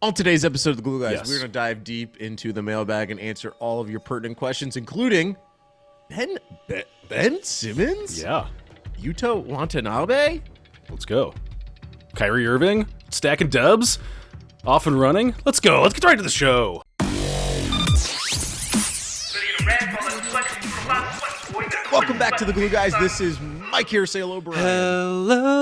On today's episode of the Glue Guys, Yes. we're going to dive deep into the mailbag and answer all of your pertinent questions, including Ben Simmons? Yeah. Yuta Watanabe? Let's go. Kyrie Irving, stacking dubs, off and running. Let's go. Let's get right to the show. Welcome back to the Glue Guys. This is Mike here. Say hello, Brian. Hello.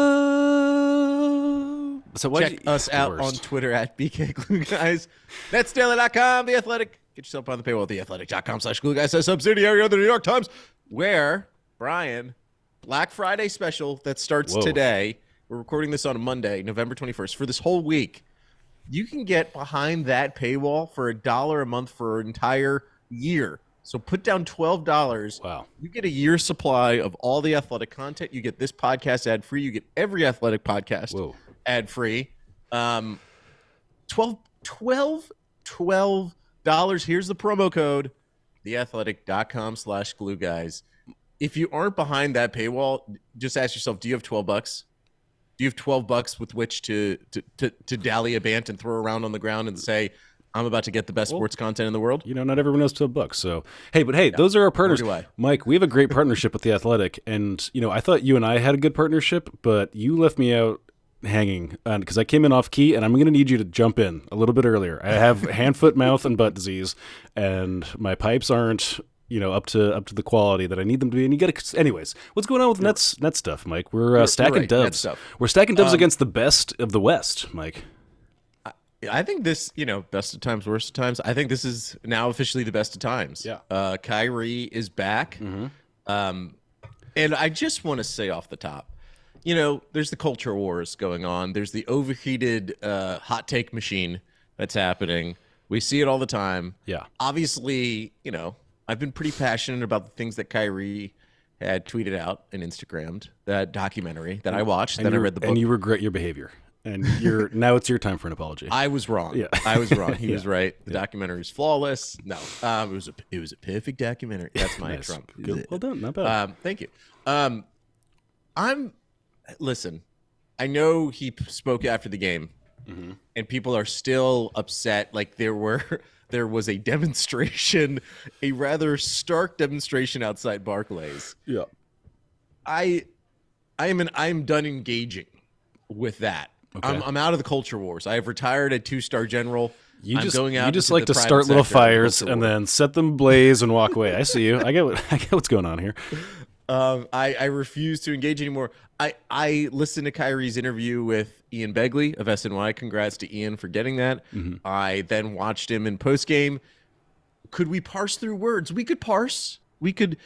So Check us out on Twitter at BK Glue Guys. That's Daily.com, The Athletic. Get yourself on the paywall at theathletic.com/Glue Guys. A subsidiary of the New York Times, where, Brian, Black Friday special that starts today. We're recording this on a Monday, November 21st. For this whole week, you can get behind that paywall for $1 a month for an entire year. So put down $12. Wow. You get a year's supply of all the Athletic content. You get this podcast ad-free. You get every Athletic podcast ad-free. $12. Here's the promo code, theathletic.com/glue guys. If you aren't behind that paywall, just ask yourself, do you have $12? Do you have $12 with which to dally a bant and throw around on the ground and say, I'm about to get the best sports content in the world? You know, not everyone knows $12. So, hey, those are our partners. Mike, we have a great partnership with The Athletic. And, you know, I thought you and I had a good partnership, but you left me out hanging because I came in off key, and I'm going to need you to jump in a little bit earlier. I have hand, foot, mouth, and butt disease, and my pipes aren't, you know, up to the quality that I need them to be. And you got to, anyways, what's going on with Nets stuff, Mike? We're stacking dubs. We're stacking dubs against the best of the West, Mike. I think this, you know, best of times, worst of times. I think this is now officially the best of times. Yeah. Kyrie is back. And I just want to say off the top, you know, there's the culture wars going on. There's the overheated hot take machine that's happening. We see it all the time. Yeah. Obviously, you know, I've been pretty passionate about the things that Kyrie had tweeted out and Instagrammed, that documentary that I watched, then I read the book. And you regret your behavior. And now it's your time for an apology. I was wrong. Yeah. I was wrong. He was right. The documentary is flawless. No, it was a perfect documentary. That's my Nice. Trump. Good. Well done. Not bad. Thank you. Listen, I know he spoke after the game, and people are still upset. Like there was a demonstration, a rather stark demonstration outside Barclays. Yeah. I'm done engaging with that. Okay. I'm out of the culture wars. I have retired a 2-star general. You just into like the to private start little sector of the fires culture and war. then set them ablaze and walk away. I see you. I get what's going on here. I refuse to engage anymore. I listened to Kyrie's interview with Ian Begley of SNY. Congrats to Ian for getting that. I then watched him in postgame. Could we parse through words? We could parse. We could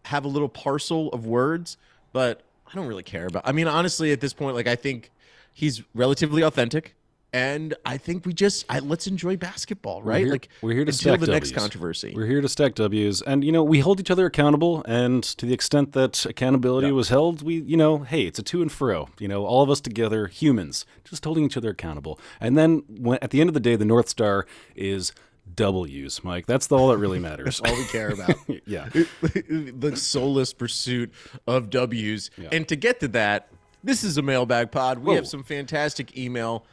have a little parcel of words, but I don't really care about. I mean, honestly, at this point, like I think he's relatively authentic, and I think let's enjoy basketball, right? We're here to until stack the next Ws. controversy. We're here to stack W's, and you know we hold each other accountable. And to the extent that accountability was held, hey, it's a to and fro. You know, all of us together, humans, just holding each other accountable. And then at the end of the day, the North Star is W's, Mike. That's all that really matters. All we care about. Yeah. The soulless pursuit of W's. Yeah. And to get to that, this is a mailbag pod. We have some fantastic email.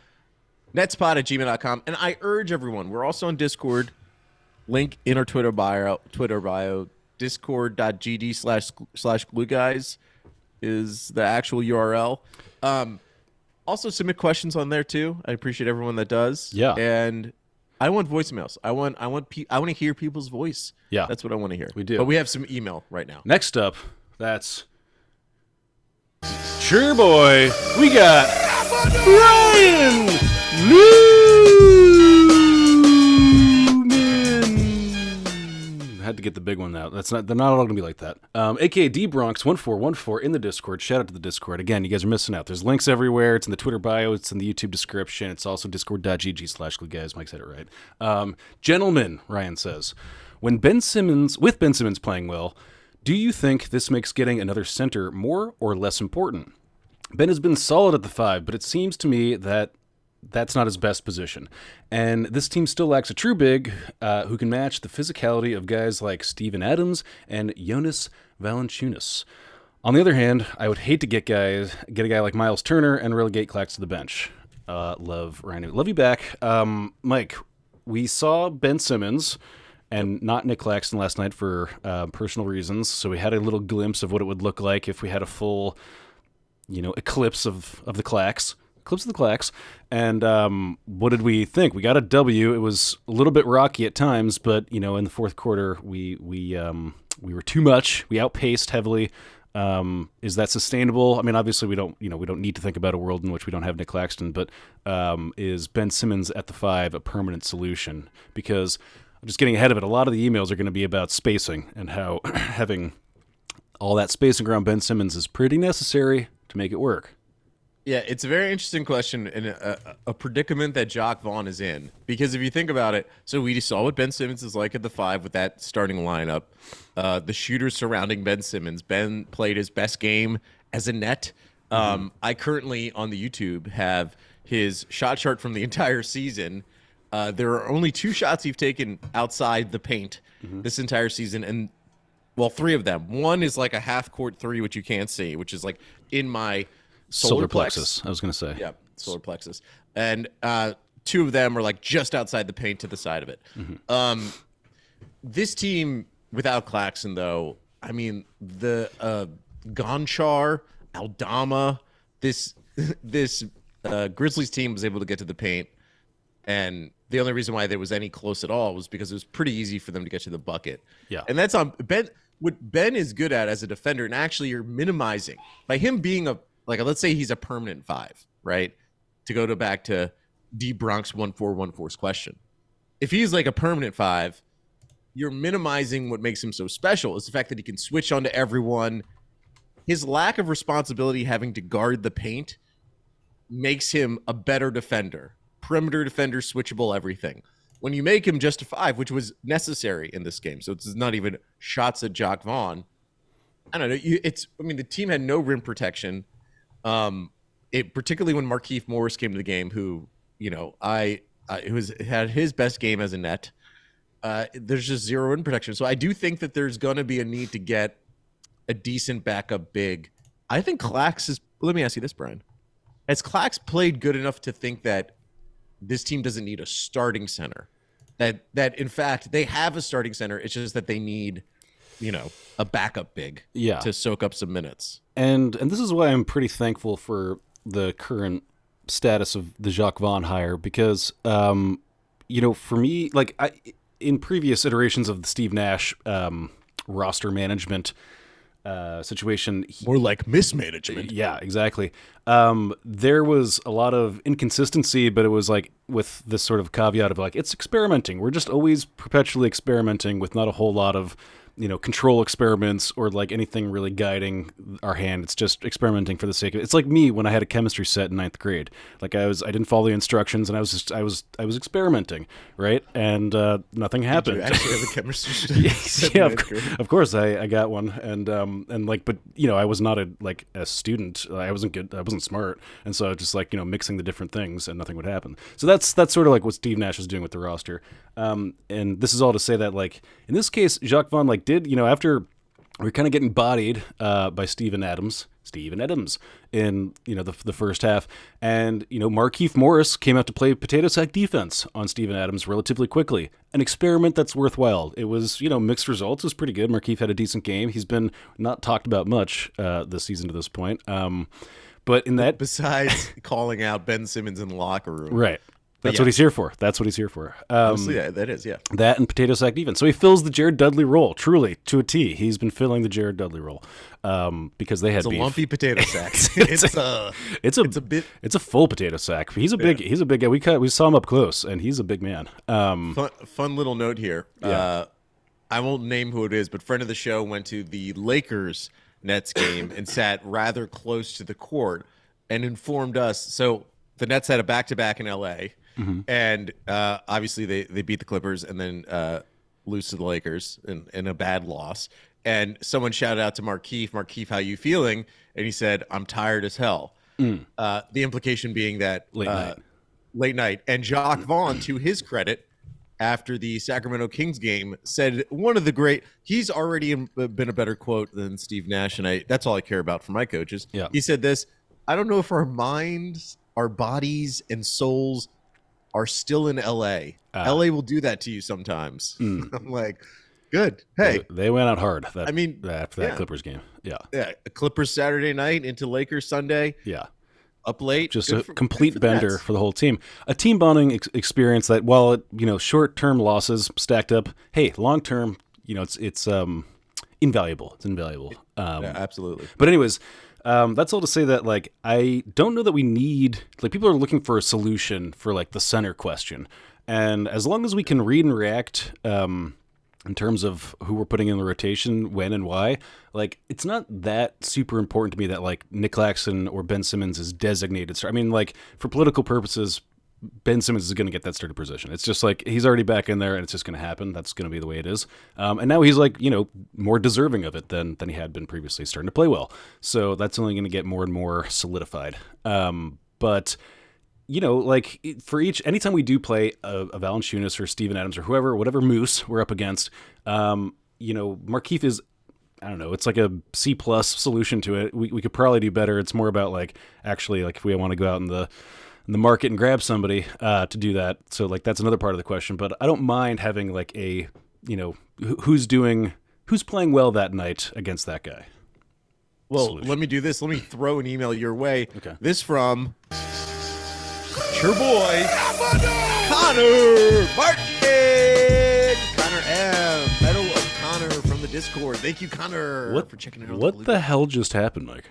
netspod@gmail.com. And I urge everyone, we're also on Discord. Link in our Twitter bio. Discord.gd/glue guys is the actual URL. Also submit questions on there too. I appreciate everyone that does. Yeah. And I want voicemails. I want to hear people's voice. Yeah. That's what I want to hear. We do. But we have some email right now. Next up, that's sure boy. We got Ryan Newman. Had to get the big one out. They're not all gonna be like that. AKA DBronx1414 in the Discord. Shout out to the Discord. Again, you guys are missing out. There's links everywhere. It's in the Twitter bio. It's in the YouTube description. It's also discord.gg/glue guys. Mike said it right. Gentlemen, Ryan says, with Ben Simmons playing well, do you think this makes getting another center more or less important? Ben has been solid at the 5, but it seems to me that that's not his best position. And this team still lacks a true big who can match the physicality of guys like Steven Adams and Jonas Valanciunas. On the other hand, I would hate to get a guy like Miles Turner and relegate Clax to the bench. Love Rhino. Love you back. Mike, we saw Ben Simmons and not Nick Claxton last night for personal reasons. So we had a little glimpse of what it would look like if we had a full, eclipse of the Clax. Eclipse of the Clax. And what did we think? We got a W. It was a little bit rocky at times, but, in the fourth quarter, we were too much. We outpaced heavily. Is that sustainable? I mean, obviously we don't need to think about a world in which we don't have Nick Claxton, but is Ben Simmons at the 5 a permanent solution? Because I'm just getting ahead of it. A lot of the emails are going to be about spacing and how having all that spacing around Ben Simmons is pretty necessary to make it work. Yeah, it's a very interesting question and a predicament that Jacque Vaughn is in. Because if you think about it, so we saw what Ben Simmons is like at the 5 with that starting lineup. The shooters surrounding Ben Simmons. Ben played his best game as a net. I currently, on the YouTube, have his shot chart from the entire season. There are only 2 shots he's taken outside the paint this entire season. And, well, 3 of them. One is like a half-court 3, which you can't see, which is like in my solar plexus. I was going to say. Yeah, solar plexus. And 2 of them are like just outside the paint to the side of it. This team without Claxton, though, I mean, the Gonchar, Aldama, this Grizzlies team was able to get to the paint. And the only reason why there was any close at all was because it was pretty easy for them to get to the bucket. Yeah. And that's on Ben. What Ben is good at as a defender, and actually you're minimizing by him being let's say he's a permanent 5, right? To go back to D Bronx 1414's question. If he's like a permanent 5, you're minimizing what makes him so special is the fact that he can switch onto everyone. His lack of responsibility having to guard the paint makes him a better defender. Perimeter defender, switchable, everything. When you make him just a 5, which was necessary in this game, so it's not even shots at Jacque Vaughn. I don't know. The team had no rim protection. Particularly when Markieff Morris came to the game, who had his best game as a net. There's just zero rim protection. So I do think that there's going to be a need to get a decent backup big. I think Clax is. Let me ask you this, Brian: has Clax played good enough to think that this team doesn't need a starting center? That in fact they have a starting center. It's just that they need, a backup big to soak up some minutes. And this is why I'm pretty thankful for the current status of the Jacque Vaughn hire, because, for me, in previous iterations of the Steve Nash roster management situation. More like mismanagement. Yeah, exactly. There was a lot of inconsistency, but it was like with this sort of caveat of it's experimenting. We're just always perpetually experimenting with not a whole lot of control experiments or anything really guiding our hand. It's just experimenting for the sake of it. It's like me when I had a chemistry set in 9th grade. I didn't follow the instructions and I was experimenting, right? And nothing happened. Did you actually have a chemistry set? Yeah, of course I got one. But I was not a student. I wasn't good. I wasn't smart. And so just mixing the different things and nothing would happen. So that's sort of what Steve Nash was doing with the roster. And this is all to say that in this case, Jacque Vaughn did, after we were kind of getting bodied by Steven Adams in, the first half. And, Markieff Morris came out to play potato sack defense on Steven Adams relatively quickly. An experiment that's worthwhile. It was, mixed results. It was pretty good. Markieff had a decent game. He's been not talked about much this season to this point. But in that... Besides calling out Ben Simmons in the locker room. Right. That's what he's here for. Honestly, that is, yeah. That and potato sack defense. So he fills the Jared Dudley role, truly, to a T. He's been filling the Jared Dudley role because they had beef. It's a lumpy potato sack. It's a full potato sack. He's a big guy. We saw him up close, and he's a big man. Fun little note here. Yeah. I won't name who it is, but friend of the show went to the Lakers Nets game and sat rather close to the court and informed us. So the Nets had a back-to-back in L.A., and obviously they beat the Clippers and then lose to the Lakers in a bad loss. And someone shouted out to Markieff, how you feeling? And he said, I'm tired as hell. The implication being that late night. And Jacque Vaughn, to his credit, after the Sacramento Kings game, said one of the great – he's already been a better quote than Steve Nash, and that's all I care about for my coaches. Yeah. He said this, I don't know if our minds our bodies and souls are still in LA. LA will do that to you sometimes. I'm like, good. Hey, they went out hard. I mean, after that Clippers game, yeah, Clippers Saturday night into Lakers Sunday. Yeah, up late. Just a complete bender for the whole team. A team bonding experience that, while it, short-term losses stacked up, hey, long-term, it's invaluable. It's invaluable. Yeah, absolutely. But anyways, that's all to say that, like, I don't know that we need, like, people are looking for a solution for, like, the center question. And as long as we can read and react in terms of who we're putting in the rotation, when and why, like, it's not that super important to me that, like, Nick Claxton or Ben Simmons is designated starter. I mean, like, for political purposes, Ben Simmons is going to get that starter position. It's just like he's already back in there, and it's just going to happen. That's going to be the way it is. And now he's, like, more deserving of it than he had been previously, starting to play well. So that's only going to get more and more solidified. But like, for anytime we do play a Valanciunas or Steven Adams or whatever Moose we're up against, Markieff is, I don't know, it's like a C+ solution to it. We could probably do better. It's more about, like, actually, like, if we want to go out in the market and grab somebody to do that. So, like, that's another part of the question. But I don't mind having, like, a, who's playing well that night against that guy. Well, solution. Let me do this. Let me throw an email your way. Okay. This from your boy, Connor Martin. Connor M. Medal of Connor from the Discord. Thank you, Connor, for checking it out. What the hell just happened, Mike?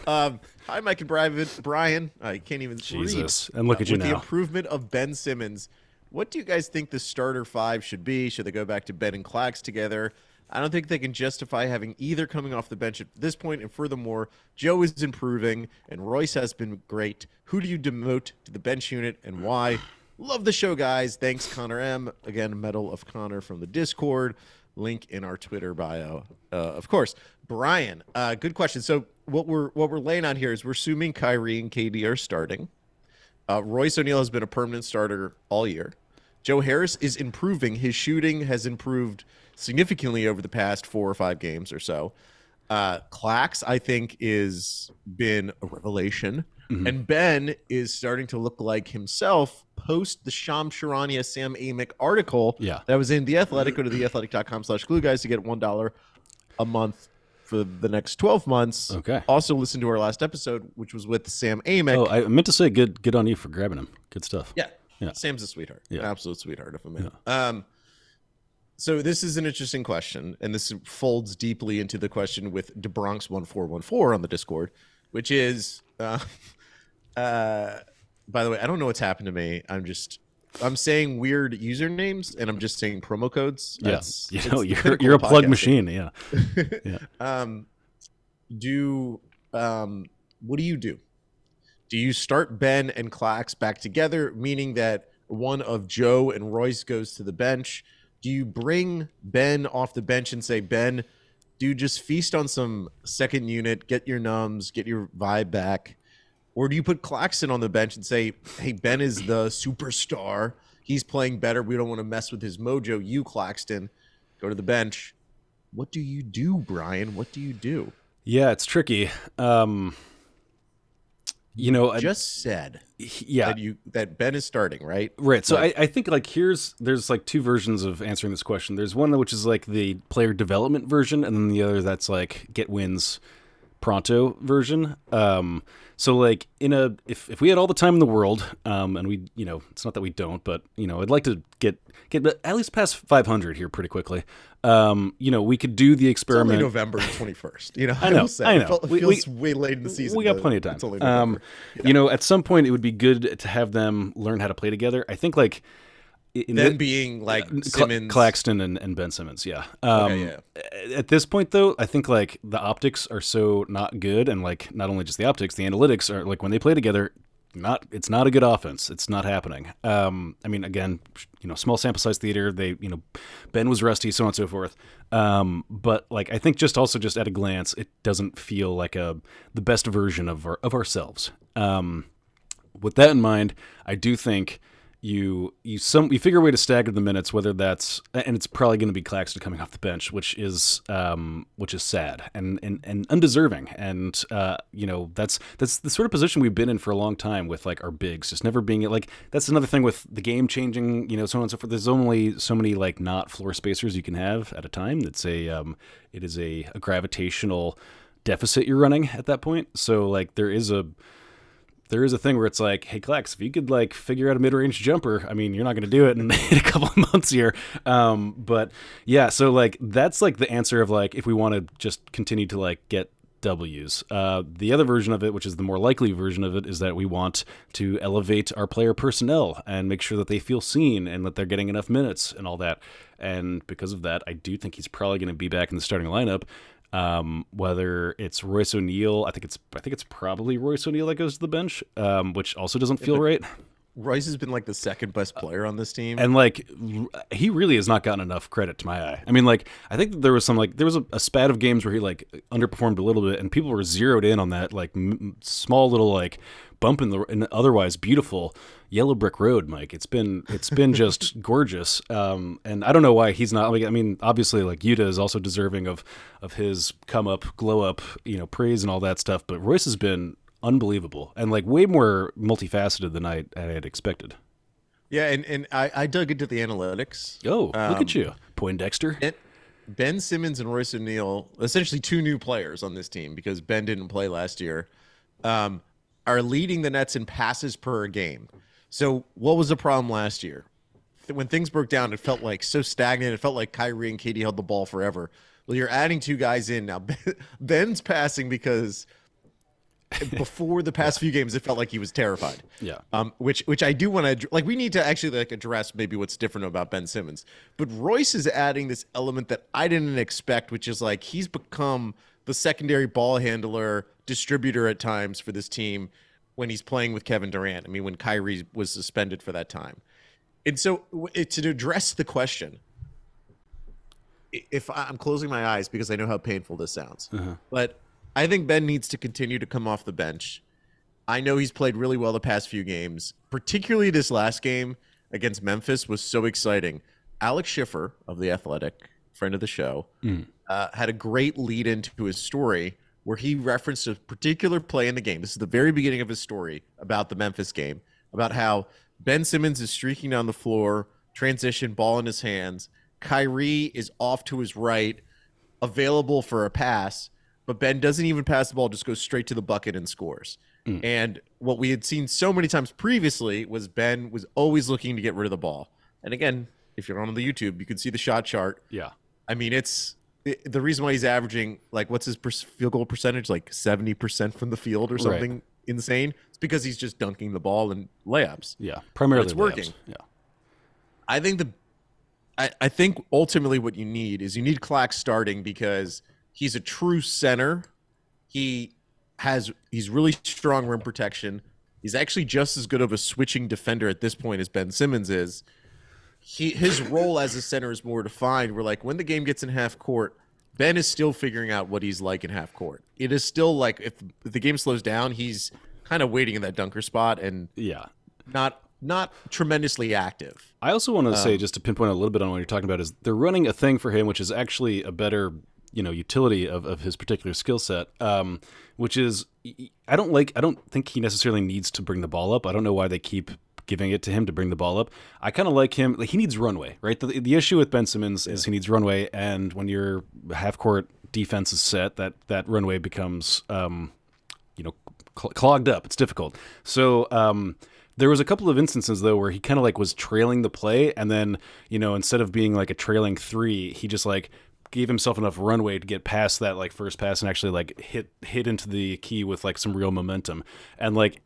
Hi, Mike and Brian. I can't even Jesus. read. And look at you with now. The improvement of Ben Simmons, what do you guys think the starter five should be? Should they go back to Ben and Clax together? I don't think they can justify having either coming off the bench at this point. And furthermore, Joe is improving, and Royce has been great. Who do you demote to the bench unit, and why? Love the show, guys. Thanks, Connor M. Again, Medal of Connor from the Discord. Link in our Twitter bio, of course. Brian, good question. So what we're laying on here is we're assuming Kyrie and KD are starting. Royce O'Neal has been a permanent starter all year. Joe Harris is improving. His shooting has improved significantly over the past 4 or 5 games or so. Clax, I think, is been a revelation. Mm-hmm. And Ben is starting to look like himself post the Sham Charania Sam Amick article that was in The Athletic. Go to theathletic.com/glue, guys, to get $1 a month for the next 12 months. Okay. Also, listen to our last episode, which was with Sam Amick. Oh, I meant to say good on you for grabbing him. Good stuff. Yeah. Sam's a sweetheart. Yeah. An absolute sweetheart, if I'm in. So this is an interesting question, and this folds deeply into the question with DeBronx1414 on the Discord, which is, by the way, I don't know what's happened to me. I'm saying weird usernames, and I'm just saying promo codes. Yes, you're a plug machine. Yeah. What do you do? Do you start Ben and Clax back together, meaning that one of Joe and Royce goes to the bench? Do you bring Ben off the bench and say, Ben, dude, just feast on some second unit, get your numbs, get your vibe back? Or do you put Claxton on the bench and say, hey, Ben is the superstar. He's playing better. We don't want to mess with his mojo. You, Claxton, go to the bench. What do you do, Brian? What do you do? Yeah, it's tricky. I just said that Ben is starting, right? Right. So I think, like, there's like 2 versions of answering this question. There's one which is like the player development version, and then the other that's like get wins pronto version. So, like, if we had all the time in the world, and we, it's not that we don't, but I'd like to get at least past 500 here pretty quickly. We could do the experiment. It's only November 21st. I know. It feels way late in the season. We got plenty of time. It's only November. At some point it would be good to have them learn how to play together. I think, like, being like Simmons, Claxton, and Ben Simmons, yeah. At this point, though, I think, like, the optics are so not good, and, like, not only just the optics, the analytics are, like, when they play together, it's not a good offense. It's not happening. I mean, again, small sample size theater. They, Ben was rusty, so on and so forth. But, like, I think just at a glance, it doesn't feel like the best version of ourselves. With that in mind, I do think you figure a way to stagger the minutes, whether that's, and it's probably going to be Claxton coming off the bench, which is sad and undeserving. And that's the sort of position we've been in for a long time with like our bigs just never being like. That's another thing with the game changing, so on and so forth. There's only so many like not floor spacers you can have at a time. It is a gravitational deficit you're running at that point. So like there is a thing where it's like, hey, Clax, if you could like figure out a mid-range jumper, I mean, you're not going to do it in a couple of months here. But yeah, so like that's like the answer of like if we want to just continue to like get W's. The other version of it, which is the more likely version of it, is that we want to elevate our player personnel and make sure that they feel seen and that they're getting enough minutes and all that. And because of that, I do think he's probably going to be back in the starting lineup. Whether it's Royce O'Neal, I think it's probably Royce O'Neal that goes to the bench, which also doesn't feel right. Royce has been like the second best player on this team, and like he really has not gotten enough credit to my eye. I mean, like I think that there was a spat of games where he like underperformed a little bit, and people were zeroed in on that like small little like bump in the otherwise beautiful yellow brick road, Mike. It's been just gorgeous. And I don't know why he's not. I mean, obviously, like Yuta is also deserving of his come up, glow up, praise and all that stuff. But Royce has been unbelievable and like way more multifaceted than I had expected. Yeah, and I dug into the analytics. Oh, look at you, Poindexter. Ben Simmons and Royce O'Neal, essentially two new players on this team because Ben didn't play last year, are leading the Nets in passes per game. So what was the problem last year? When things broke down, it felt like so stagnant. It felt like Kyrie and KD held the ball forever. Well, you're adding two guys in now. Ben's passing because before the past few games, it felt like he was terrified. Yeah. Which I do want to like. We need to actually like address maybe what's different about Ben Simmons. But Royce is adding this element that I didn't expect, which is like he's become the secondary ball handler, distributor at times for this team when he's playing with Kevin Durant. I mean, when Kyrie was suspended for that time. And so to address the question, if I'm closing my eyes because I know how painful this sounds, but I think Ben needs to continue to come off the bench. I know he's played really well the past few games, particularly this last game against Memphis was so exciting. Alex Schiffer of The Athletic, friend of the show, had a great lead into his story where he referenced a particular play in the game. This is the very beginning of his story about the Memphis game, about how Ben Simmons is streaking down the floor, transition, ball in his hands. Kyrie is off to his right, available for a pass, but Ben doesn't even pass the ball, just goes straight to the bucket and scores. And what we had seen so many times previously was Ben was always looking to get rid of the ball. And again, if you're on the YouTube, you can see the shot chart. Yeah. I mean, the reason why he's averaging, like, what's his field goal percentage? Like 70% from the field or something insane. It's because he's just dunking the ball and layups. Yeah, primarily it's layups. Working. Yeah. I think ultimately what you need is Clax starting because he's a true center. He's really strong rim protection. He's actually just as good of a switching defender at this point as Ben Simmons is. His role as a center is more defined. Where like when the game gets in half court, Ben is still figuring out what he's like in half court. It is still like if the game slows down, he's kind of waiting in that dunker spot and not tremendously active. I also want to say, just to pinpoint a little bit on what you're talking about, is they're running a thing for him, which is actually a better utility of his particular skill set, which is I don't think he necessarily needs to bring the ball up. I don't know why they keep giving it to him to bring the ball up. I kind of like him. Like, he needs runway, right? The issue with Ben Simmons is he needs runway, and when your half-court defense is set, that runway becomes clogged up. It's difficult. So there was a couple of instances, though, where he kind of like was trailing the play, and then, instead of being like a trailing three, he just like gave himself enough runway to get past that like first pass and actually like hit into the key with like some real momentum. And like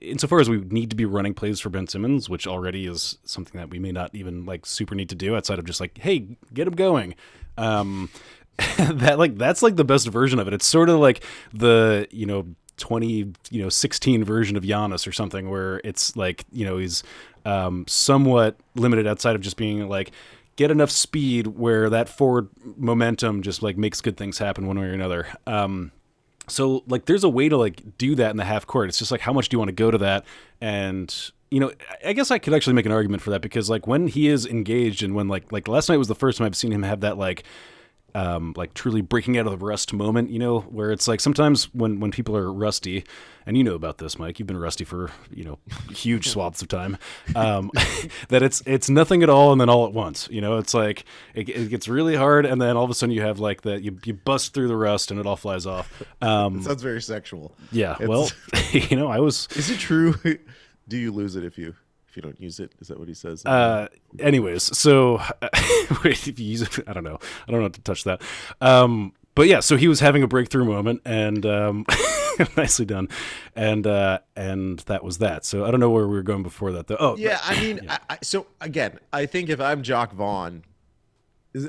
insofar as we need to be running plays for Ben Simmons, which already is something that we may not even like super need to do outside of just like, hey, get him going. That's like the best version of it. It's sort of like the 2016 version of Giannis or something, where it's like he's somewhat limited outside of just being like, get enough speed where that forward momentum just like makes good things happen one way or another. So like there's a way to like do that in the half court. It's just like, how much do you want to go to that? And you know, I guess I could actually make an argument for that because like when he is engaged and when like last night was the first time I've seen him have that like truly breaking out of the rust moment, you know, where it's like sometimes when people are rusty, and you know about this, Mike, you've been rusty for, you know, huge swaths of time, that it's nothing at all and then all at once, you know, it's like it gets really hard and then all of a sudden you have like that you bust through the rust and it all flies off. It sounds very sexual. Yeah, well, you know, Is it true? Do you lose it if you don't use it? Is that what he says? Anyways, so wait, if you use it, I don't know how to touch that. But yeah, so he was having a breakthrough moment, and nicely done, and that was that. So I don't know where we were going before that, though. Oh, yeah, I mean, yeah. So again, I think if I'm Jock Vaughn,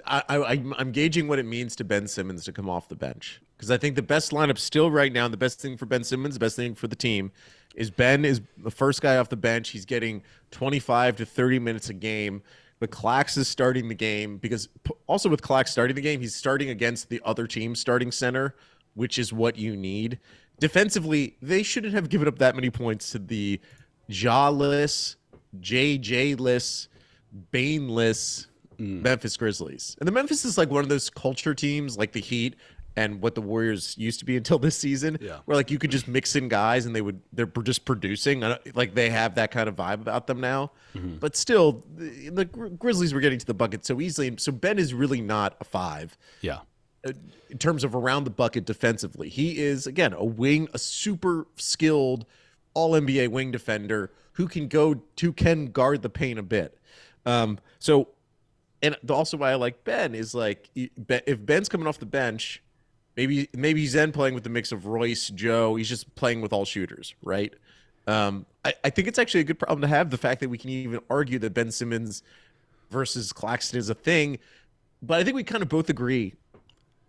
I'm gauging what it means to Ben Simmons to come off the bench, because I think the best lineup still right now, and the best thing for Ben Simmons, the best thing for the team, is Ben is the first guy off the bench. He's getting 25 to 30 minutes a game. But Clax is starting the game because also with Clax starting the game, he's starting against the other team's starting center, which is what you need. Defensively, they shouldn't have given up that many points to the jawless, JJ-less, Baneless Memphis Grizzlies. And the Memphis is like one of those culture teams like the Heat and what the Warriors used to be until this season, where like you could just mix in guys and they're just producing. Like they have that kind of vibe about them now. But still, the Grizzlies were getting to the bucket so easily. So Ben is really not a 5. Yeah. In terms of around the bucket defensively, he is again a super skilled all-NBA wing defender who can guard the paint a bit. So, and also why I like Ben is like if Ben's coming off the bench. Maybe he's then playing with the mix of Royce, Joe. He's just playing with all shooters, right? I think it's actually a good problem to have, the fact that we can even argue that Ben Simmons versus Claxton is a thing. But I think we kind of both agree.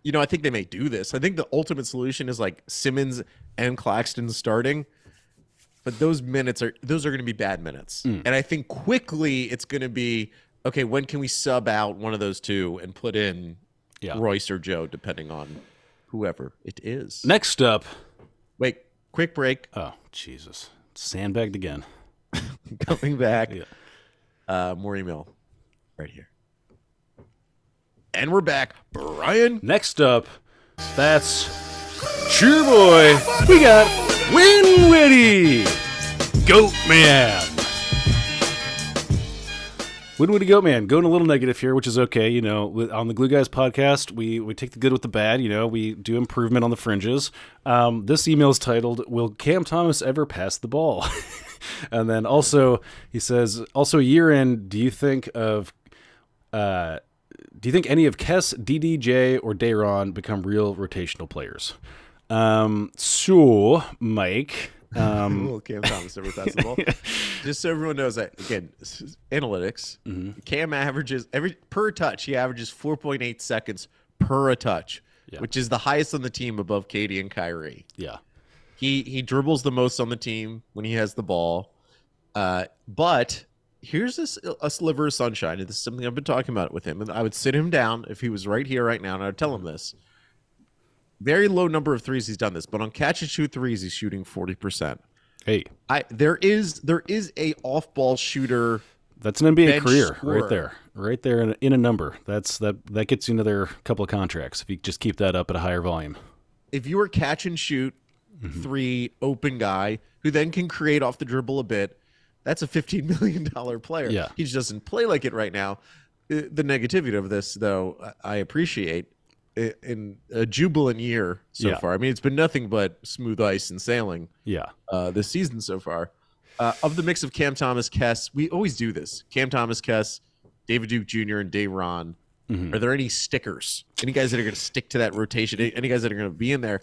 You know, I think they may do this. I think the ultimate solution is like Simmons and Claxton starting. But those are going to be bad minutes. And I think quickly it's going to be, okay, when can we sub out one of those two and put in Royce or Joe, depending on whoever it is. Next up. Wait, quick break. Oh, Jesus. Sandbagged again. Coming back. More email right here. And we're back. Brian. Next up, that's Cheer Boy. We got Winwitty Goat Man. Winwitty Goat Man, going a little negative here, which is okay. You know, on the Glue Guys podcast, we take the good with the bad. You know, we do improvement on the fringes. This email is titled, "Will Cam Thomas ever pass the ball?" And then also, he says, also a year in, do you think any of Kess, DDJ, or Dayron become real rotational players? So, Mike... Will Cam Thomas ever pass the ball? Just so everyone knows that, again, analytics. Cam averages per touch. He averages 4.8 seconds per a touch, which is the highest on the team above Katie and Kyrie. Yeah, he dribbles the most on the team when he has the ball. But here's a sliver of sunshine, and this is something I've been talking about with him. And I would sit him down if he was right here right now, and I would tell him this. Very low number of threes he's done this, but on catch and shoot threes, he's shooting 40%. Hey, there is a off ball shooter. That's an NBA career scorer. right there in a number. That gets you another couple of contracts if you just keep that up at a higher volume. If you are catch and shoot three open guy who then can create off the dribble a bit, that's a $15 million player. Yeah. He just doesn't play like it right now. The negativity of this, though, I appreciate. In a jubilant year so far. I mean, it's been nothing but smooth ice and sailing this season so far. Of the mix of Cam Thomas, Kess, we always do this. Cam Thomas, Kess, David Duke Jr., and Dayron. Are there any stickers? Any guys that are going to stick to that rotation? Any guys that are going to be in there?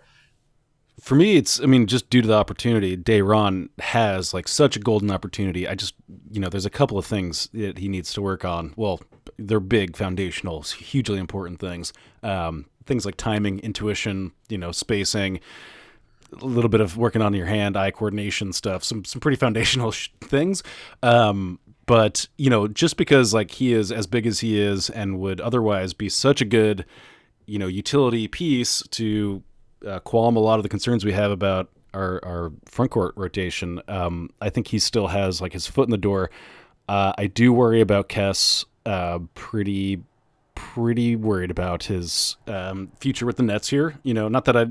For me, just due to the opportunity, Dayron has like such a golden opportunity. There's a couple of things that he needs to work on. Well, they're big, foundational, hugely important things. Things like timing, intuition, spacing, a little bit of working on your hand-eye coordination stuff, some pretty foundational things. But, just because like he is as big as he is and would otherwise be such a good, utility piece to qualm a lot of the concerns we have about our front court rotation. I think he still has like his foot in the door. I do worry about Kess. Pretty worried about his future with the Nets here. Not that I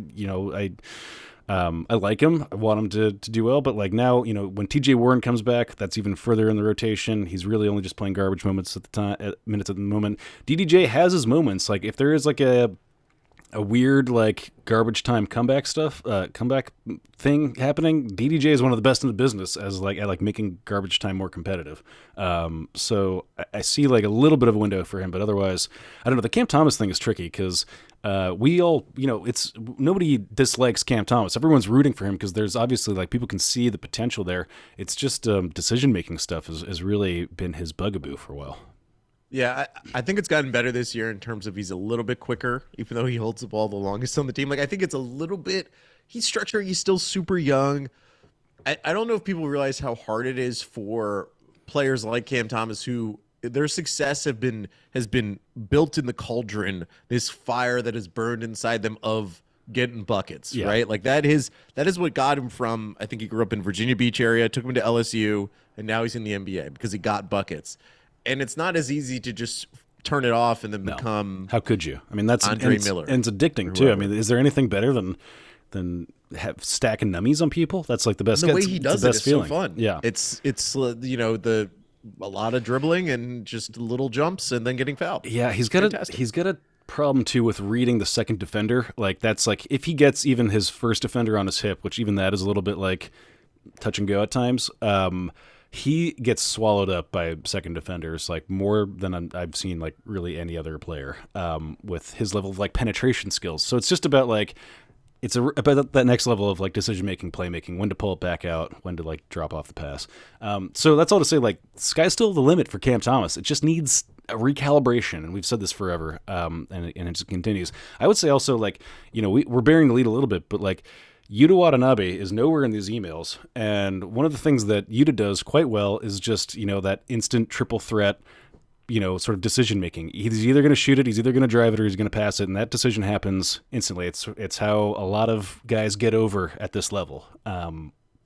like him. I want him to do well, but like now, when TJ Warren comes back, that's even further in the rotation. He's really only just playing garbage minutes at the moment. DDJ has his moments. Like if there is like a weird like garbage time comeback thing happening, DDJ is one of the best in the business as like at making garbage time more competitive. So I see like a little bit of a window for him, but otherwise, I don't know. The Cam Thomas thing is tricky because we all, it's nobody dislikes Cam Thomas. Everyone's rooting for him because there's obviously like people can see the potential there. It's just decision making stuff has really been his bugaboo for a while. Yeah, I think it's gotten better this year in terms of he's a little bit quicker, even though he holds the ball the longest on the team. Like I think it's a little bit, he's structured, he's still super young. I don't know if people realize how hard it is for players like Cam Thomas who their success has been built in the cauldron, this fire that is burned inside them of getting buckets, right? Like that is what got him from, I think he grew up in Virginia Beach area, took him to LSU, and now he's in the NBA because he got buckets. And it's not as easy to just turn it off and then become. How could you? I mean, that's Andre Miller, and it's addicting too. I mean, is there anything better than stacking nummies on people? That's like the best. The way he does it is feeling. So fun. Yeah, it's a lot of dribbling and just little jumps and then getting fouled. Yeah, he's got a problem too with reading the second defender. Like that's like if he gets even his first defender on his hip, which even that is a little bit like touch and go at times. He gets swallowed up by second defenders like more than I've seen like really any other player with his level of like penetration skills. So it's just about like about that next level of like decision making, playmaking, when to pull it back out, when to like drop off the pass. So that's all to say like sky's still the limit for Cam Thomas. It just needs a recalibration, and we've said this forever, and it just continues. I would say also like we're bearing the lead a little bit, but like. Yuta Watanabe is nowhere in these emails, and one of the things that Yuta does quite well is just, that instant triple threat, sort of decision making. He's either going to shoot it, he's either going to drive it, or he's going to pass it, and that decision happens instantly. It's how a lot of guys get over at this level.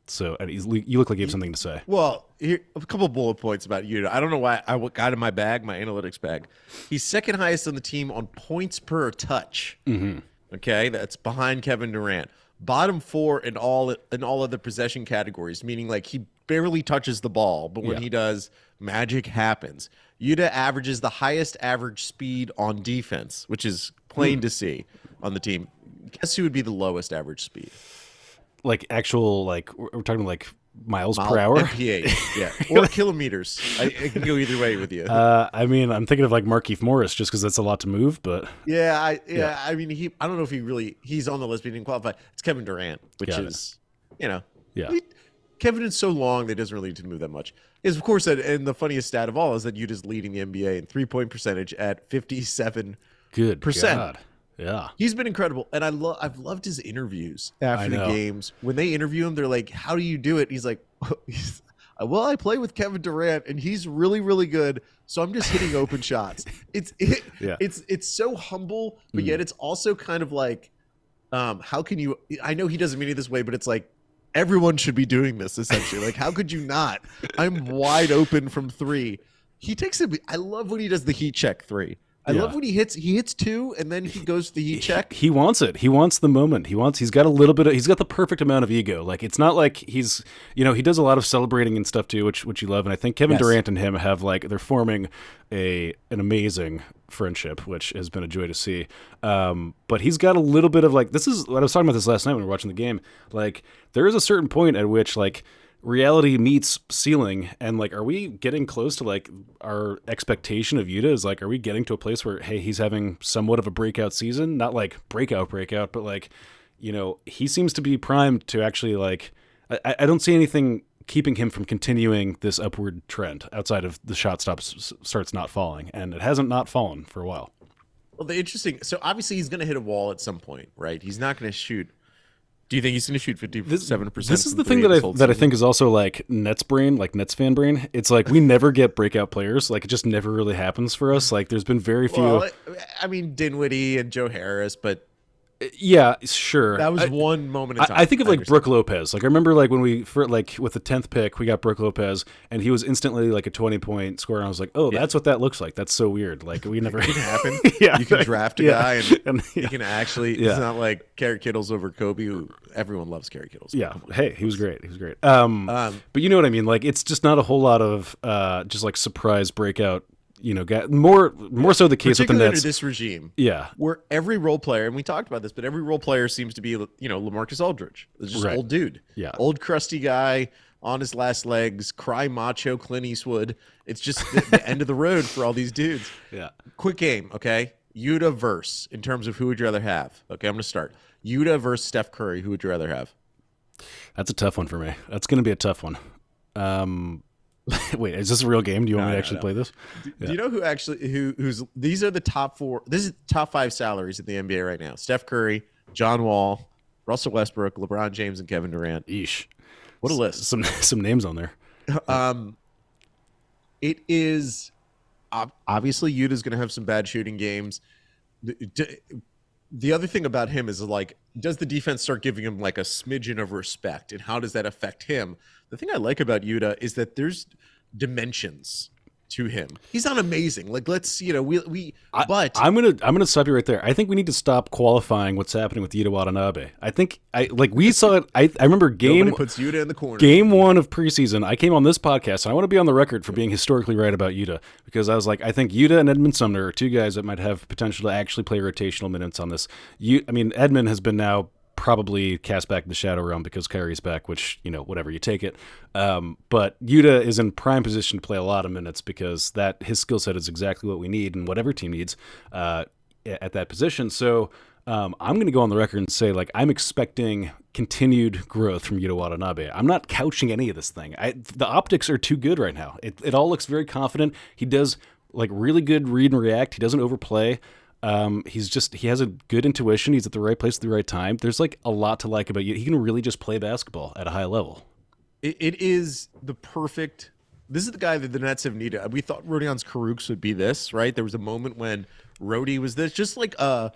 So you look like you have something to say. Well, here a couple bullet points about Yuta. I don't know why I got in my analytics bag. He's second highest on the team on points per touch. Mm-hmm. Okay, that's behind Kevin Durant. Bottom 4 in all of the possession categories, meaning like he barely touches the ball, but when he does, magic happens. Yuta averages the highest average speed on defense, which is plain to see on the team. Guess who would be the lowest average speed? Like actual, like we're talking like miles per hour? MPH, yeah. Or kilometers. I can go either way with you. I mean, I'm thinking of like Markieff Morris just because that's a lot to move, but I mean, I don't know if he's on the list, but he didn't qualify. It's Kevin Durant, which is, Kevin is so long that he doesn't really need to move that much. Is of course, and the funniest stat of all is that Utah's leading the NBA in 3-point percentage at 57%. Good God. Yeah, he's been incredible, and I've loved his interviews after the games. When they interview him, they're like, "How do you do it?" He's like, "Well, I play with Kevin Durant, and he's really, really good. So I'm just hitting open shots." It's so humble, but yet it's also kind of like, how can you? I know he doesn't mean it this way, but it's like everyone should be doing this essentially. Like, how could you not? I'm wide open from 3. He takes it. I love when he does the heat check 3. I love when he hits 2 and then he goes to the heat check. He wants it. He wants the moment. He's got the perfect amount of ego. Like it's not like he's, he does a lot of celebrating and stuff too, which you love. And I think Kevin Durant and him have like, they're forming an amazing friendship, which has been a joy to see. But he's got a little bit of like, this is what I was talking about this last night when we were watching the game. Like there is a certain point at which like, reality meets ceiling, and like are we getting close to like our expectation of Yuta is like, are we getting to a place where hey, he's having somewhat of a breakout season, not like breakout but like he seems to be primed to actually like I don't see anything keeping him from continuing this upward trend outside of the shot starts not falling, and it hasn't not fallen for a while. Well, so obviously he's going to hit a wall at some point, right? He's not going to shoot. Do you think he's going to shoot 57%? This is the thing that I think is also like Nets brain, like Nets fan brain. It's like we never get breakout players. Like it just never really happens for us. Like there's been very few. Well, I mean Dinwiddie and Joe Harris, but Yeah, sure. That was one moment in time. I think of like Brooke Lopez. Like I remember like when we with the 10th pick, we got Brooke Lopez, and he was instantly like a 20-point scorer. And I was like, oh, that's what that looks like. That's so weird. Like we never. It can happen. Yeah, you can draft a guy, and yeah. you can actually. It's not like Kerry Kittles over Kobe. Who everyone loves Kerry Kittles. Yeah. Hey, he was great. He was great. But you know what I mean. Like it's just not a whole lot of just like surprise breakout. You know, more so the case with the Nets. Under this regime, yeah, where every role player, and we talked about this, but every role player seems to be, LaMarcus Aldridge. It's just old dude, old crusty guy on his last legs, cry macho Clint Eastwood. It's just the end of the road for all these dudes. Yeah. Quick game, okay? Yuta verse in terms of who would you rather have? Okay, I'm going to start. Yuta versus Steph Curry. Who would you rather have? That's a tough one for me. That's going to be a tough one. Wait, is this a real game? Do you want me to actually play this? Do you know who actually who's these are the top 4? This is top 5 salaries in the NBA right now. Steph Curry, John Wall, Russell Westbrook, LeBron James, and Kevin Durant. Eesh. What a list. Some names on there. It is obviously Yuta's going to have some bad shooting games. The other thing about him is like, does the defense start giving him like a smidgen of respect, and how does that affect him? The thing I like about Yuta is that there's dimensions to him. He's not amazing. Like but I'm gonna stop you right there. I think we need to stop qualifying what's happening with Yuta Watanabe. I think we saw it. I remember nobody puts Yuta in the corner. Game 1 of preseason. I came on this podcast, and I want to be on the record for being historically right about Yuta, because I was like, I think Yuta and Edmund Sumner are two guys that might have potential to actually play rotational minutes on this. Edmund has been now probably cast back in the shadow realm because Kyrie's back, which, whatever, you take it. But Yuta is in prime position to play a lot of minutes because his skill set is exactly what we need and what every team needs at that position. So I'm going to go on the record and say, like, I'm expecting continued growth from Yuta Watanabe. I'm not couching any of this thing. The optics are too good right now. It all looks very confident. He does, like, really good read and react. He doesn't overplay. He has a good intuition. He's at the right place at the right time. There's like a lot to like about you. He can really just play basketball at a high level. It is the perfect. This is the guy that the Nets have needed. We thought Rodion's Karooks would be this, right? There was a moment when Rhodey was this, just like a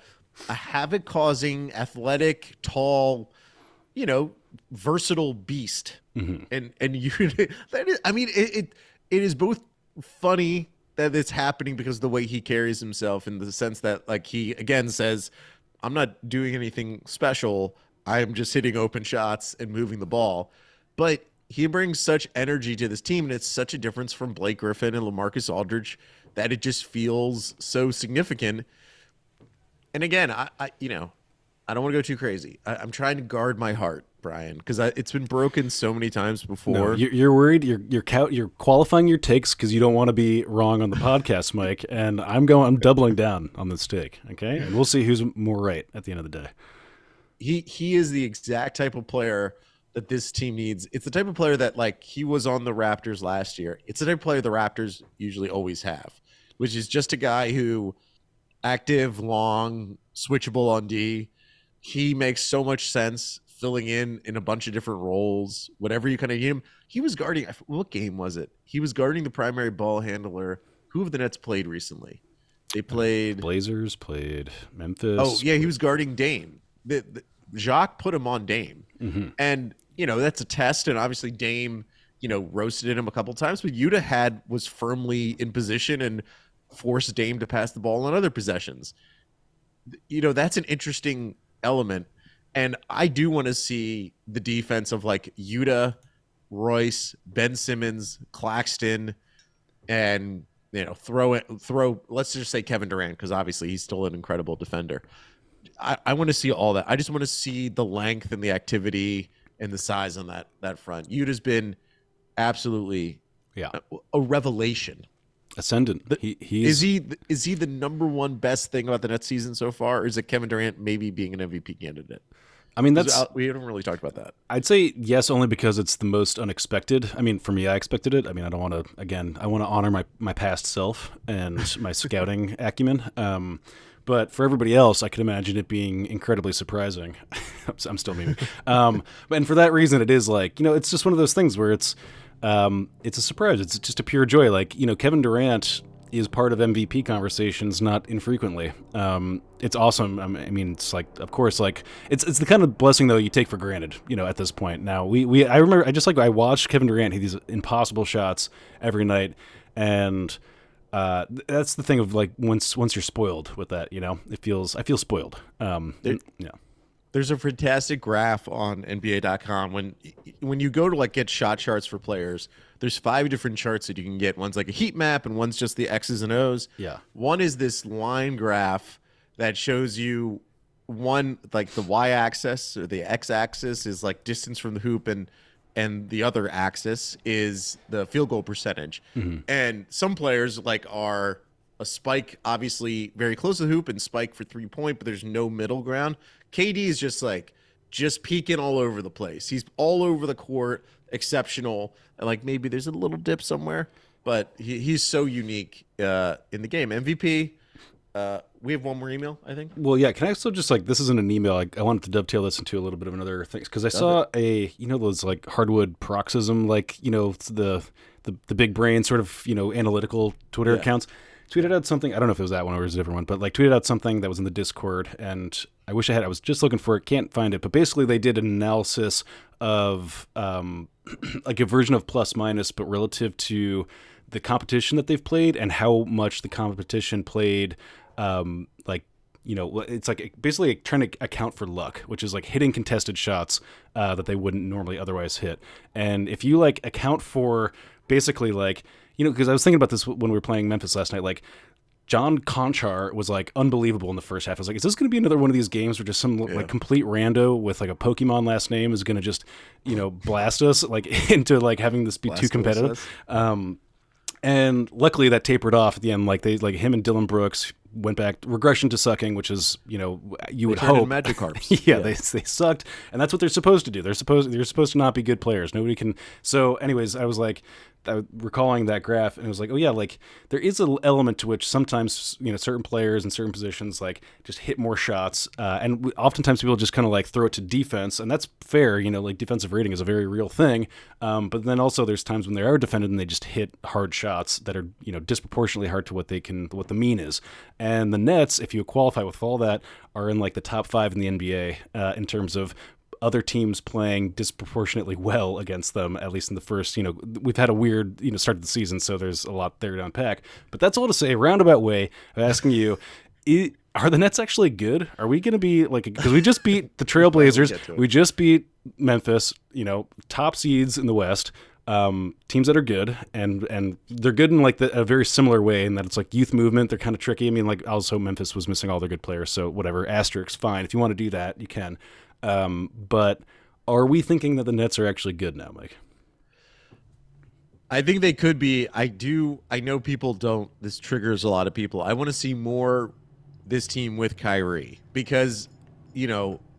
havoc-causing, athletic, tall, versatile beast. Mm-hmm. And you, that is, I mean, it is both funny that it's happening because of the way he carries himself, in the sense that, like, he again says, I'm not doing anything special. I am just hitting open shots and moving the ball. But he brings such energy to this team, and it's such a difference from Blake Griffin and LaMarcus Aldridge that it just feels so significant. And again, I don't want to go too crazy. I'm trying to guard my heart, Brian, because it's been broken so many times before. No, you're worried. You're qualifying your takes because you don't want to be wrong on the podcast, Mike. And I'm doubling down on this take. Okay, and we'll see who's more right at the end of the day. He is the exact type of player that this team needs. It's the type of player that, like, he was on the Raptors last year. It's the type of player the Raptors usually always have, which is just a guy who active, long, switchable on D. He makes so much sense filling in a bunch of different roles, whatever you kind of need him. He was guarding, what game was it? He was guarding the primary ball handler. Who have the Nets played recently? They played Blazers, played Memphis. Oh yeah, he was guarding Dame. Jacques put him on Dame, mm-hmm. And that's a test. And obviously Dame, roasted him a couple times, but Yuta was firmly in position and forced Dame to pass the ball on other possessions. That's an interesting element. And I do want to see the defense of, like, Yuta, Royce, Ben Simmons, Claxton, and throw let's just say Kevin Durant, because obviously he's still an incredible defender. I want to see all that. I just want to see the length and the activity and the size on that front. Yuta's been absolutely a revelation. Ascendant. Is he the number one best thing about the Nets season so far, or is it Kevin Durant maybe being an MVP candidate? I mean, we haven't really talked about that. I'd say yes, only because it's the most unexpected. I mean, for me, I expected it. I mean, I don't want to. Again, I want to honor my past self and my scouting acumen. But for everybody else, I could imagine it being incredibly surprising. I'm still memeing. And for that reason, it is like, it's just one of those things where it's a surprise. It's just a pure joy. Like, Kevin Durant, is part of MVP conversations not infrequently. It's awesome. I mean, it's like, of course, like it's the kind of blessing though you take for granted, at this point. Now I remember I watched Kevin Durant hit these impossible shots every night, and that's the thing of like once you're spoiled with that, I feel spoiled. There's a fantastic graph on NBA.com when you go to like get shot charts for players. There's 5 different charts that you can get. One's like a heat map, and one's just the X's and O's. Yeah. One is this line graph that shows you one like the y-axis or the x-axis is like distance from the hoop, and the other axis is the field goal percentage. Mm-hmm. And some players like are a spike, obviously very close to the hoop, and spike for 3-point, but there's no middle ground. KD is just peeking all over the place. He's all over the court, exceptional. And like maybe there's a little dip somewhere, but he's so unique in the game. MVP. We have one more email, I think. Well, yeah. Can I also just this isn't an email. I wanted to dovetail this into a little bit of another thing because I saw those like hardwood paroxysm, the big brain sort of analytical Twitter accounts. Tweeted out something. I don't know if it was that one or it was a different one, but tweeted out something that was in the Discord, and I wish I was just looking for it, can't find it. But basically, they did an analysis of like a version of plus minus, but relative to the competition that they've played and how much the competition played. It's like basically trying to account for luck, which is like hitting contested shots that they wouldn't normally otherwise hit. And if you account for basically because I was thinking about this when we were playing Memphis last night, John Conchar was unbelievable in the first half. I was like, is this going to be another one of these games where just some complete rando with a Pokemon last name is going to just, blast us into having this be too competitive? And luckily that tapered off at the end. Him and Dylan Brooks went back regression to sucking, which is you would hope Magikarps. yeah, they sucked, and that's what they're supposed to do. They're supposed to not be good players. Nobody can. So, anyways, I was recalling that graph, and it was oh yeah, there is an element to which sometimes certain players in certain positions just hit more shots, and oftentimes people just kind of throw it to defense, and that's fair. Defensive rating is a very real thing, but then also there's times when they are defended and they just hit hard shots that are disproportionately hard to what the mean is. And the Nets, if you qualify with all that, are in the top 5 in the NBA in terms of other teams playing disproportionately well against them, at least in the first, we've had a weird, start of the season, so there's a lot there to unpack. But that's all to say, roundabout way of asking you, are the Nets actually good? Are we going to be because we just beat the Trailblazers, we just beat Memphis, top seeds in the West, teams that are good, and they're good in a very similar way in that it's youth movement. They're kind of tricky. I mean, also Memphis was missing all their good players, so whatever, asterisks, fine. If you want to do that, you can. But are we thinking that the Nets are actually good now, Mike? I think they could be. I know people don't. This triggers a lot of people. I want to see more this team with Kyrie because,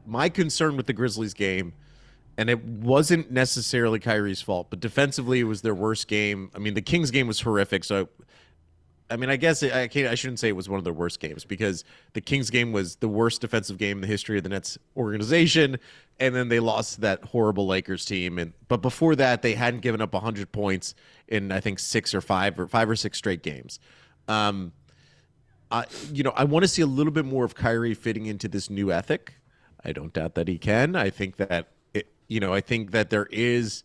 my concern with the Grizzlies game, and it wasn't necessarily Kyrie's fault, but defensively it was their worst game. I mean, the Kings game was horrific, so I guess I shouldn't say it was one of their worst games because the Kings game was the worst defensive game in the history of the Nets organization, and then they lost to that horrible Lakers team. But before that, they hadn't given up 100 points in I think 5 or 6 straight games. I want to see a little bit more of Kyrie fitting into this new ethic. I don't doubt that he can. I think that there is.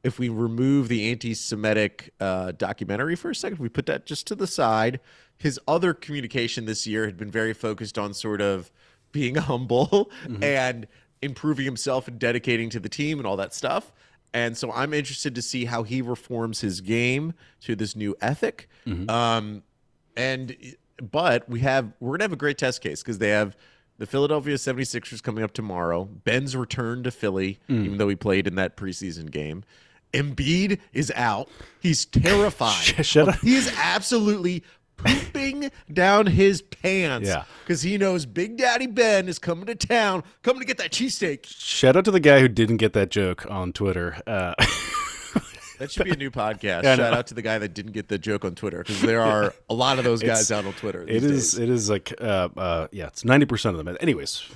If we remove the anti-Semitic documentary for a second, we put that just to the side, his other communication this year had been very focused on sort of being humble and improving himself and dedicating to the team and all that stuff. And so I'm interested to see how he reforms his game to this new ethic. But we're going to have a great test case because they have the Philadelphia 76ers coming up tomorrow. Ben's return to Philly, even though he played in that preseason game. Embiid is out. He's terrified. Shut up. He is absolutely pooping down his pants because he knows Big Daddy Ben is coming to town, coming to get that cheesesteak. Shout out to the guy who didn't get that joke on Twitter. That should be a new podcast. Shout out to the guy that didn't get the joke on Twitter because there are a lot of those guys out on Twitter. It is it's 90% of them. Anyways,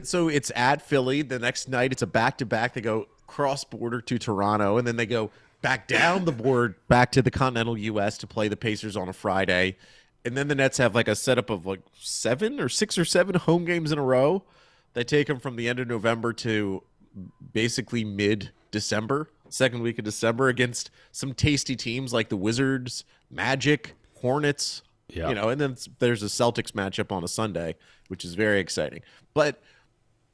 so it's at Philly. The next night it's a back-to-back. They go cross-border to Toronto, and then they go back down the board, back to the continental U.S. to play the Pacers on a Friday. And then the Nets have like a setup of like 6 or 7 home games in a row. They take them from the end of November to basically mid-December, second week of December, against some tasty teams like the Wizards, Magic, Hornets, Yeah. you know, and then there's a Celtics matchup on a Sunday, which is very exciting. But,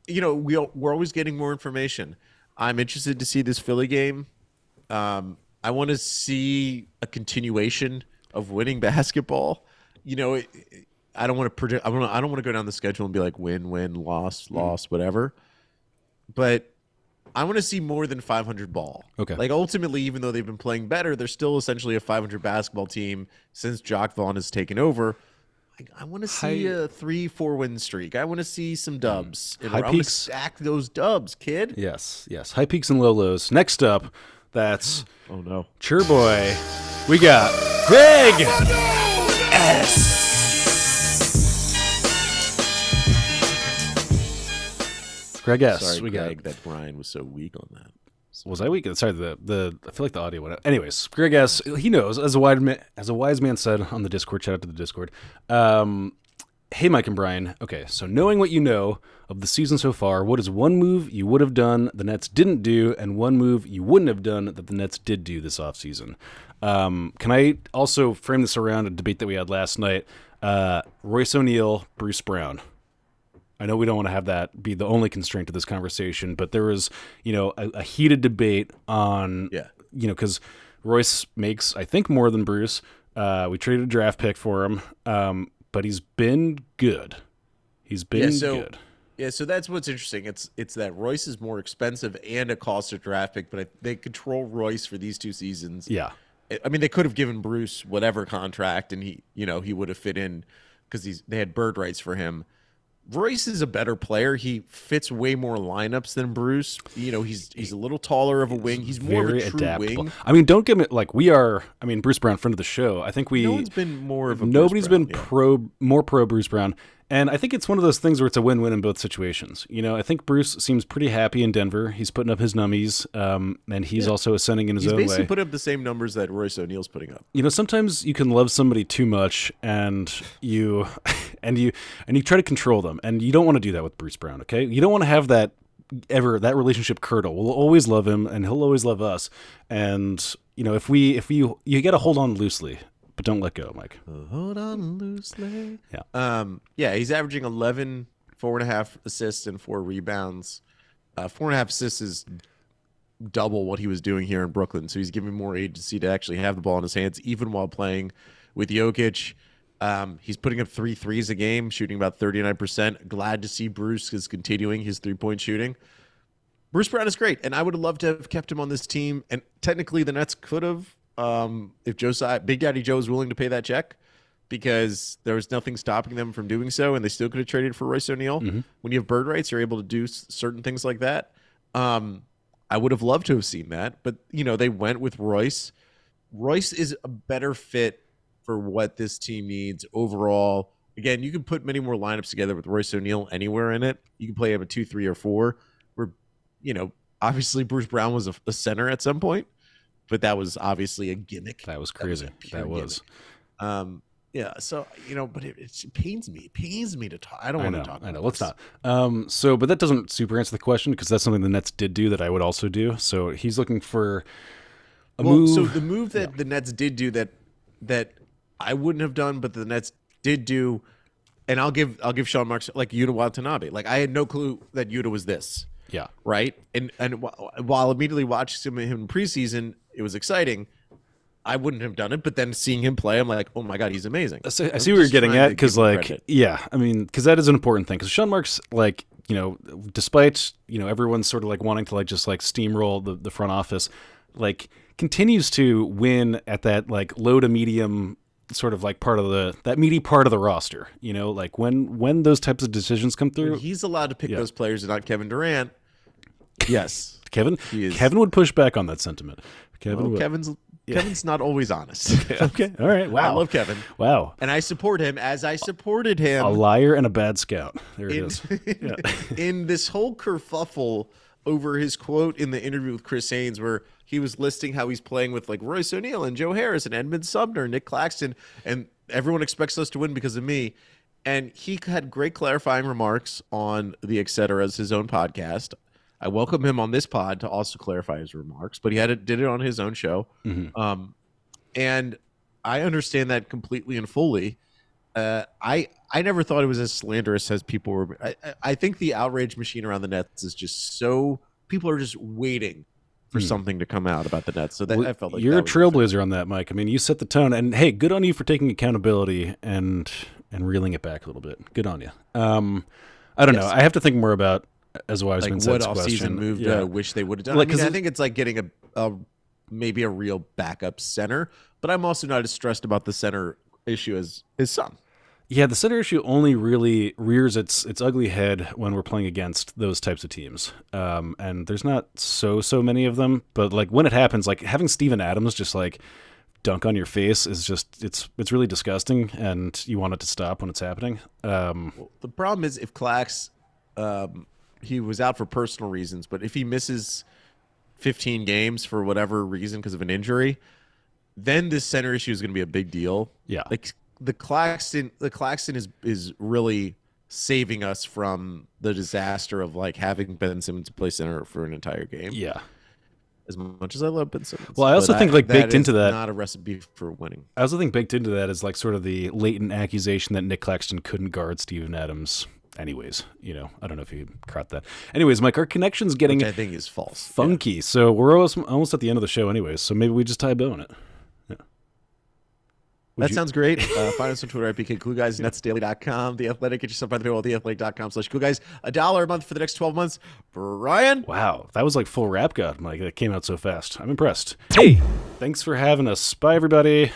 you know, we're always getting more information. I'm interested to see this Philly game. I want to see a continuation of winning basketball. You know, I don't want to predict. I don't want to go down the schedule and be like win, loss, whatever. But I want to see more than 500 ball. Okay. Like ultimately, even though they've been playing better, they're still essentially a 500 basketball team since Jock Vaughn has taken over. I want to see a 3-4 win streak. I want to see some dubs. And High I'm going to peaks. stack those dubs, kid. Yes. High peaks and low lows. Next up, that's Oh no. Chur Boy. We got Greg S. Greg S. Sorry, we Greg, got. that Brian was so weak on that. Was I weak? Sorry, the I feel like the audio went out. Anyways, Greg S. He knows, as a wise man said on the Discord. Shout out to the Discord. Hey, Mike and Brian. Okay, so knowing what you know of the season so far, what is one move you would have done the Nets didn't do, and one move you wouldn't have done that the Nets did do this offseason? Can I also frame this around a debate that we had last night? Royce O'Neal, Bruce Brown. I know we don't want to have that be the only constraint to this conversation, but there was, a heated debate on, because Royce makes, I think, more than Bruce. We traded a draft pick for him, but he's been good. He's been good. Yeah, so that's what's interesting. It's that Royce is more expensive and a cost of draft pick, but they control Royce for these 2 seasons. Yeah. I mean, they could have given Bruce whatever contract, and he would have fit in because they had bird rights for him. Royce is a better player. He fits way more lineups than Bruce. He's a little taller of a wing. He's more of a true adaptable. wing. I mean, don't get me Bruce Brown, friend of the show. I think no one's been more of a nobody's Bruce Brown, been more pro Bruce Brown. And I think it's one of those things where it's a win-win in both situations. I think Bruce seems pretty happy in Denver. He's putting up his nummies, and he's also ascending in his own way. He's basically put up the same numbers that Royce O'Neal's putting up. Sometimes you can love somebody too much, and you try to control them, and you don't want to do that with Bruce Brown. Okay, you don't want to have that relationship curdle. We'll always love him, and he'll always love us. And if you got to hold on loosely. But don't let go, Mike. Hold on loosely. Yeah. He's averaging 11, 4.5 assists and 4 rebounds. 4.5 assists is double what he was doing here in Brooklyn. So he's giving more agency to actually have the ball in his hands, even while playing with Jokic. He's putting up 3 threes a game, shooting about 39%. Glad to see Bruce is continuing his 3-point shooting. Bruce Brown is great, and I would have loved to have kept him on this team. And technically, the Nets could have. If Big Daddy Joe is willing to pay that check, because there was nothing stopping them from doing so, and they still could have traded for Royce O'Neal. Mm-hmm. When you have bird rights, you're able to do certain things like that. I would have loved to have seen that, but they went with Royce. Royce is a better fit for what this team needs overall. Again, you can put many more lineups together with Royce O'Neal anywhere in it. You can play him a 2, 3, or 4. Where obviously Bruce Brown was a center at some point. But that was obviously a gimmick. That was crazy. That was. So, but it pains me. It pains me to talk. I don't want to talk about I know. Let's not. But that doesn't super answer the question, because that's something the Nets did do that I would also do. So he's looking for a move. So the move that the Nets did do that I wouldn't have done, but the Nets did do, and I'll give Sean Marks, like Yuta Watanabe. Like, I had no clue that Yuta was this. Yeah. Right. And while immediately watching him in preseason, it was exciting. I wouldn't have done it, but then seeing him play, I'm like, oh my God, he's amazing. I see what you're getting at, because because that is an important thing. Because Sean Marks, despite everyone's sort of wanting to just steamroll the front office, continues to win at that low to medium sort of part of that meaty part of the roster. When those types of decisions come through, when he's allowed to pick those players and not Kevin Durant. Yes. Kevin would push back on that sentiment. Kevin's not always honest. Okay. All right. Wow. I love Kevin. Wow. And I support him as I supported him. A liar and a bad scout. There it is. In this whole kerfuffle over his quote in the interview with Chris Haynes, where he was listing how he's playing with like Royce O'Neal and Joe Harris and Edmund Sumner, Nick Claxton, and everyone expects us to win because of me. And he had great clarifying remarks on the Et Cetera's, his own podcast. I welcome him on this pod to also clarify his remarks, but did it on his own show. And I understand that completely and fully. I never thought it was as slanderous as people were. I think the outrage machine around the Nets is just so people are just waiting for something to come out about the Nets. So that I felt like you're a trailblazer on that, Mike. I mean, you set the tone, and hey, good on you for taking accountability and reeling it back a little bit. Good on you. I don't know. I have to think more about as well as like been what said. off-season move wish they would have done. Like, I think it's like getting maybe a real backup center, but I'm also not as stressed about the center issue as some. Yeah, the center issue only really rears its ugly head when we're playing against those types of teams. And there's not so many of them, but like when it happens, like having Steven Adams just like dunk on your face is just it's really disgusting, and you want it to stop when it's happening. Well, the problem is if Clax he was out for personal reasons, but if he misses 15 games for whatever reason because of an injury, then this center issue is going to be a big deal. Yeah. Like the Claxton is really saving us from the disaster of like having Ben Simmons play center for an entire game. Yeah. As much as I love Ben Simmons. Well, I also think like baked into that, not a recipe for winning. I also think baked into that is like sort of the latent accusation that Nick Claxton couldn't guard Steven Adams. Anyways, I don't know if you caught that. Anyways, Mike, our connection's getting Which I think is false. Funky. Yeah. So we're almost at the end of the show anyways, so maybe we just tie a bow on it. Yeah. That sounds great. Find us on Twitter at BKCoolGuys, netsdaily.com, The Athletic. Get yourself by the paywall, theathletic.com/coolguys. $1 a month for the next 12 months. Brian? Wow, that was like full rap god, Mike. That came out so fast. I'm impressed. Hey, thanks for having us. Bye, everybody.